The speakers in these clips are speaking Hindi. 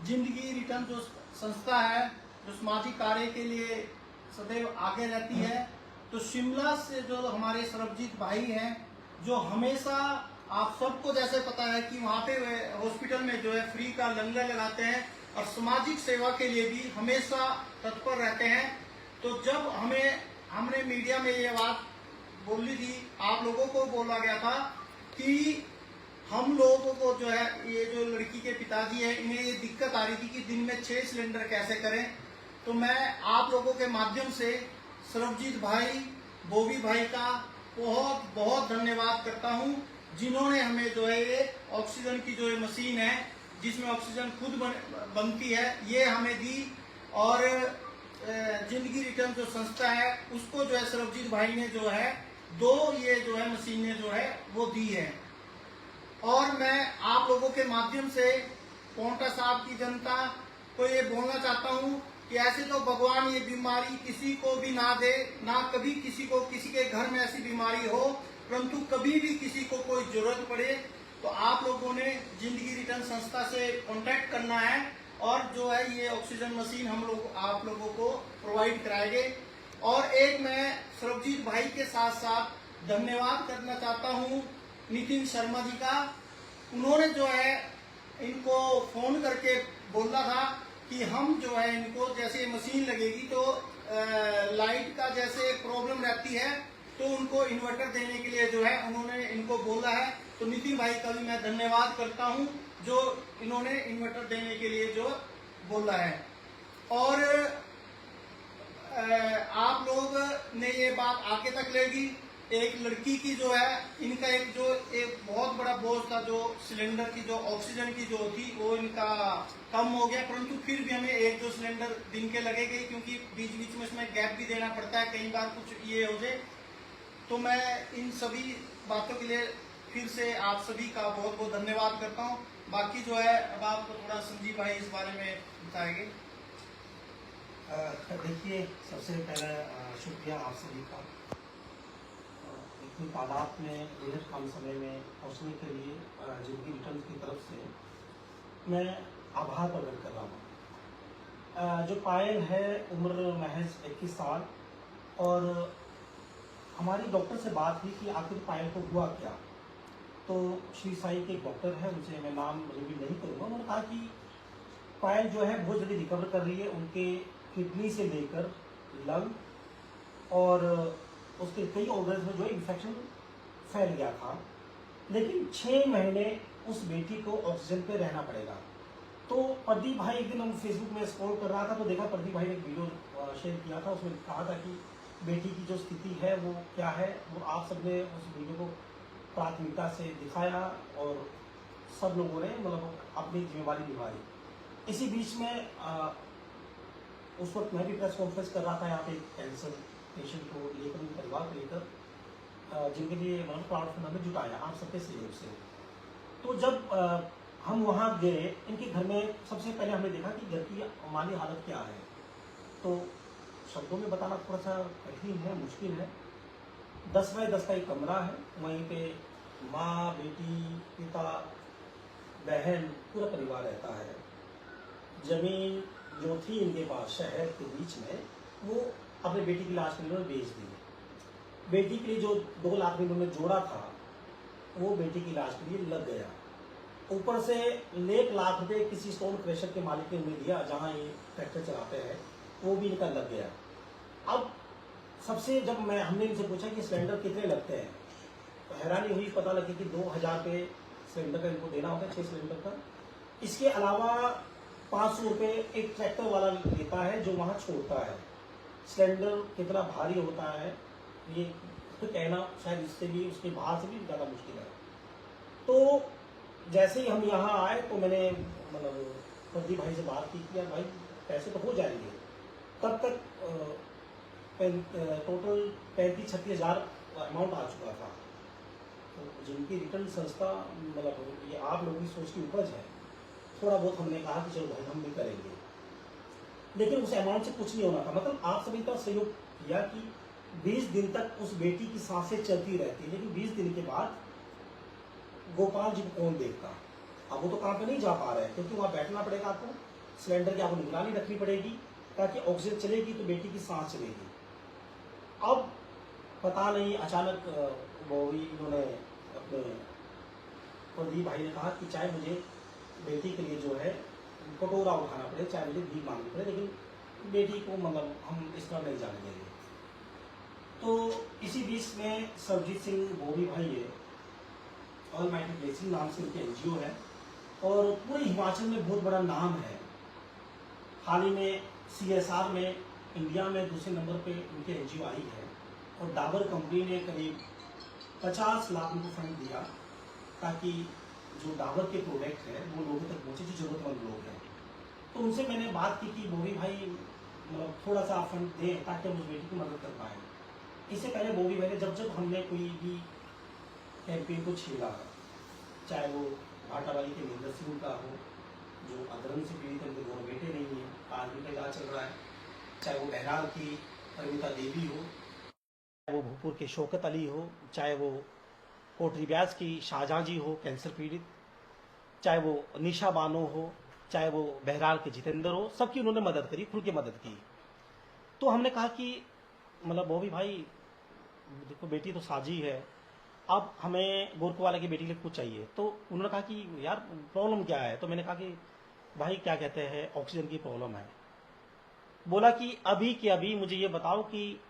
जिंदगी रिटर्न जो संस्था है, जो सामाजिक कार्य के लिए सदैव आगे रहती है, तो शिमला से जो हमारे सरबजीत भाई हैं, जो हमेशा आप सबको जैसे पता है कि वहाँ पे हॉस्पिटल में जो है फ्री का लंगर लगाते हैं और सामाजिक सेवा के लिए भी हमेशा तत्पर रहते हैं। तो जब हमने मीडिया में ये बात बोली थी, आप लोगों को बोला गया था कि हम लोगों को जो है, ये जो लड़की के पिताजी है, इन्हें ये दिक्कत आ रही थी कि दिन में 6 सिलेंडर कैसे करें। तो मैं आप लोगों के माध्यम से सरबजीत भाई, बोबी भाई का बहुत बहुत धन्यवाद करता हूं, जिन्होंने हमें जो है ये ऑक्सीजन की जो ये मशीन है, जिसमें ऑक्सीजन खुद बनती है, ये हमें दी। और जिंदगी रिटर्न जो संस्था है, उसको जो है सरबजीत भाई ने जो है 2 ये जो है मशीनें जो है वो दी है। और मैं आप लोगों के माध्यम से पोंटा साहब की जनता को ये बोलना चाहता हूँ कि ऐसे तो भगवान ये बीमारी किसी को भी ना दे, ना कभी किसी को किसी के घर में ऐसी बीमारी हो, परंतु कभी भी किसी को कोई जरूरत पड़े तो आप लोगों ने जिंदगी रिटर्न संस्था से कांटेक्ट करना है और जो है ये ऑक्सीजन मशीन हम लोग आप लोगों को प्रोवाइड कराएंगे। और एक मैं सरबजीत भाई के साथ साथ धन्यवाद करना चाहता हूँ नितिन शर्मा जी का। उन्होंने जो है इनको फोन करके बोला था कि हम जो है इनको जैसे मशीन लगेगी तो लाइट का जैसे प्रॉब्लम रहती है, तो उनको इन्वर्टर देने के लिए जो है उन्होंने इनको बोला है। तो नितिन भाई का भी मैं धन्यवाद करता हूं जो इन्होंने इन्वर्टर देने के लिए जो बोला है। और आप लोग ने ये बात आगे तक लेगी। एक लड़की की जो है, इनका एक बहुत बड़ा बोझ था, जो सिलेंडर की जो ऑक्सीजन की जो थी वो इनका कम हो गया, परंतु फिर भी हमें 1-2 सिलेंडर दिन के लगेंगे, क्योंकि बीच बीच में इसमें गैप भी देना पड़ता है, कई बार कुछ ये हो जाए। तो मैं इन सभी बातों के लिए फिर से आप सभी का बहुत बहुत धन्यवाद करता हूँ। बाकी जो है अब आपको थोड़ा संजीव भाई इस बारे में बताएंगे। देखिए, सबसे पहले शुक्रिया आप सभी का इतनी तादाद में बेहद कम समय में पहुँचने के लिए जिंदगी रिटर्न की तरफ से मैं आभार प्रकट कर रहा हूँ। जो पायल है उम्र महज 21 साल, और हमारी डॉक्टर से बात हुई कि आखिर पायल को हुआ क्या। तो श्री साई के एक डॉक्टर है, उनसे मैं नाम रिवील नहीं करूँगा, उन्होंने कहा कि पायल जो है बहुत जल्दी रिकवर कर रही है, उनके किडनी से लेकर लंग और उसके कई ऑर्गन्स में जो है इन्फेक्शन फैल गया था, लेकिन 6 महीने उस बेटी को ऑक्सीजन पे रहना पड़ेगा। तो प्रदीप भाई, एक दिन हम फेसबुक में स्क्रॉल कर रहा था तो देखा प्रदीप भाई ने एक वीडियो शेयर किया था, उसमें कहा था कि बेटी की जो स्थिति है वो क्या है, वो आप सबने उस वीडियो को प्राथमिकता से दिखाया और सब लोगों ने मतलब अपनी जिम्मेवारी निभाई। इसी बीच में उस वक्त मैं भी प्रेस कॉन्फ्रेंस कर रहा था यहाँ पे कैंसर पेशेंट को लेकर, उनके परिवार को लेकर, जिनके लिए मतलब क्राउड फंड हमें जुटाया आप सबके सहयोग से। तो जब हम वहाँ गए इनके घर में, सबसे पहले हमने देखा कि घर की माली हालत क्या है। तो शब्दों में बताना थोड़ा सा कठिन है, मुश्किल है। 10 बाय 10 का एक कमरा है, वहीं पे माँ, बेटी, पिता, बहन, पूरा परिवार रहता है। जमीन जो थी इनके पास शहर के बीच में, वो अपने बेटी की लाश के लिए बेच दी। बेटी के लिए जो 2 लाख में उन्होंने जोड़ा था वो बेटी की लाश के लिए लग गया। ऊपर से 1 लाख रुपए किसी स्टोन क्रशर के मालिक ने उन्हें दिया, जहाँ ये ट्रैक्टर चलाते हैं, वो भी इनका लग गया। अब सबसे जब हमने इनसे पूछा कि सिलेंडर कितने लगते हैं, तो हैरानी हुई, पता लगी कि 2000 रुपये सिलेंडर का इनको देना होता है, 6 सिलेंडर का। इसके अलावा 500 रुपये एक ट्रैक्टर वाला लेता है जो वहाँ छोड़ता है। सिलेंडर कितना भारी होता है ये तो कहना शायद इससे भी, उसके बाहर से भी ज़्यादा मुश्किल है। तो जैसे ही हम यहाँ आए तो मैंने मतलब प्रदीप भाई से बात की कि यार भाई पैसे तो हो जाएंगे। तब तक टोटल 35-36 हज़ार अमाउंट आ चुका था। तो जिनकी रिटर्न संस्था मतलब ये आप लोगों की सोच की उपज है, थोड़ा बहुत हमने कहा कि चलो भाई हम भी करेंगे, लेकिन उस अमाउंट से कुछ नहीं होना था। मतलब आप सभी का सहयोग किया कि 20 दिन तक उस बेटी की सांसें चलती रहती, लेकिन 20 दिन के बाद गोपाल जी को कौन देखता। अब वो तो काम पे नहीं जा पा रहे हैं क्योंकि वहाँ बैठना पड़ेगा आपको, सिलेंडर की आपको निगरानी रखनी पड़ेगी ताकि ऑक्सीजन चलेगी तो बेटी की सांस चलेगी। अब पता नहीं अचानक वो भी इन्होंने अपने प्रदीप भाई ने कहा कि चाहे मुझे बेटी के लिए जो है कटोरा उठाना पड़े, चाहे मुझे भीख मांगनी पड़े, लेकिन बेटी को मतलब हम इस पर नहीं जाने देंगे। तो इसी बीच में सरजीत सिंह बोवी भाई है, ऑलमाइटी ब्लेसिंग नाम से उनके एनजीओ है और पूरे हिमाचल में बहुत बड़ा नाम है। हाल ही में CSR में इंडिया में दूसरे नंबर पे उनके एनजीओ आई है और डाबर कंपनी ने करीब 50 लाख उनको फंड दिया ताकि जो डाबर के प्रोडक्ट है वो लोगों तक पहुँचे जो जरूरतमंद लोग हैं। तो उनसे मैंने बात की कि बोवी भाई मतलब थोड़ा सा फंड दें ताकि हम उस बेटी की मदद कर पाएँ। इससे पहले बोवी भाई ने जब हमने कोई भी कैंपेन को छेड़ा, चाहे वो भाटावाली के महेंद्र सिंह का हो जो अधरंग से पीड़ित उनके दोनों बेटे नहीं हैं, आर्मी का इलाज चल रहा है, चाहे वो बहराल की परिमिता देवी हो, चाहे वो भूपुर के शौकत अली हो, चाहे वो कोटरी ब्याज की शाहजहां जी हो कैंसर पीड़ित, चाहे वो निशा बानो हो, चाहे वो बहराल के जितेंद्र हो, सबकी उन्होंने मदद करी, खुल के मदद की। तो हमने कहा कि मतलब वो भी भाई देखो बेटी तो साजी है, अब हमें गोरखवाला की बेटी के लिए कुछ चाहिए। तो उन्होंने कहा कि यार प्रॉब्लम क्या है? तो मैंने कहा कि भाई क्या कहते हैं ऑक्सीजन की प्रॉब्लम है। बोला कि अभी के अभी मुझे ये बताओ कि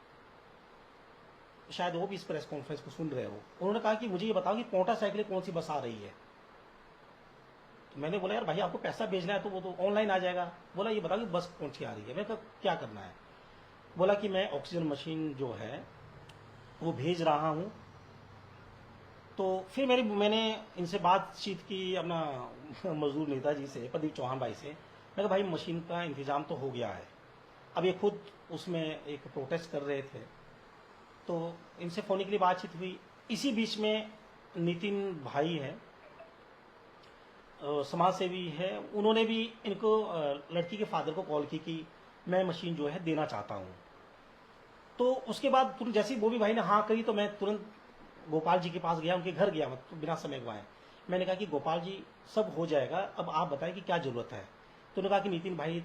शायद वो भी इस प्रेस कॉन्फ्रेंस को सुन रहे हो। उन्होंने कहा कि मुझे ये बताओ कि पोंटा साइकिल कौन सी बस आ रही है। तो मैंने बोला यार भाई आपको पैसा भेजना है तो वो तो ऑनलाइन आ जाएगा। बोला ये बताओ कि बस कौन सी आ रही है। मैंने कहा क्या करना है? बोला कि मैं ऑक्सीजन मशीन जो है वो भेज रहा हूँ। तो फिर मैंने इनसे बातचीत की अपना मजदूर नेताजी से, प्रदीप चौहान भाई से। मैं कहा भाई मशीन का इंतजाम तो हो गया है, अब ये खुद उसमें एक प्रोटेस्ट कर रहे थे तो इनसे फोन के लिए बातचीत हुई। इसी बीच में नितिन भाई हैं, समाज सेवी है, उन्होंने भी इनको लड़की के फादर को कॉल की कि मैं मशीन जो है देना चाहता हूँ। तो उसके बाद तुरंत जैसे ही बोवी भाई ने हाँ कही तो मैं तुरंत गोपाल जी के पास गया, उनके घर गया, मतलब बिना समय गवाए। मैंने कहा कि गोपाल जी सब हो जाएगा, अब आप बताएं कि क्या जरूरत है। तो उन्होंने कहा कि नितिन भाई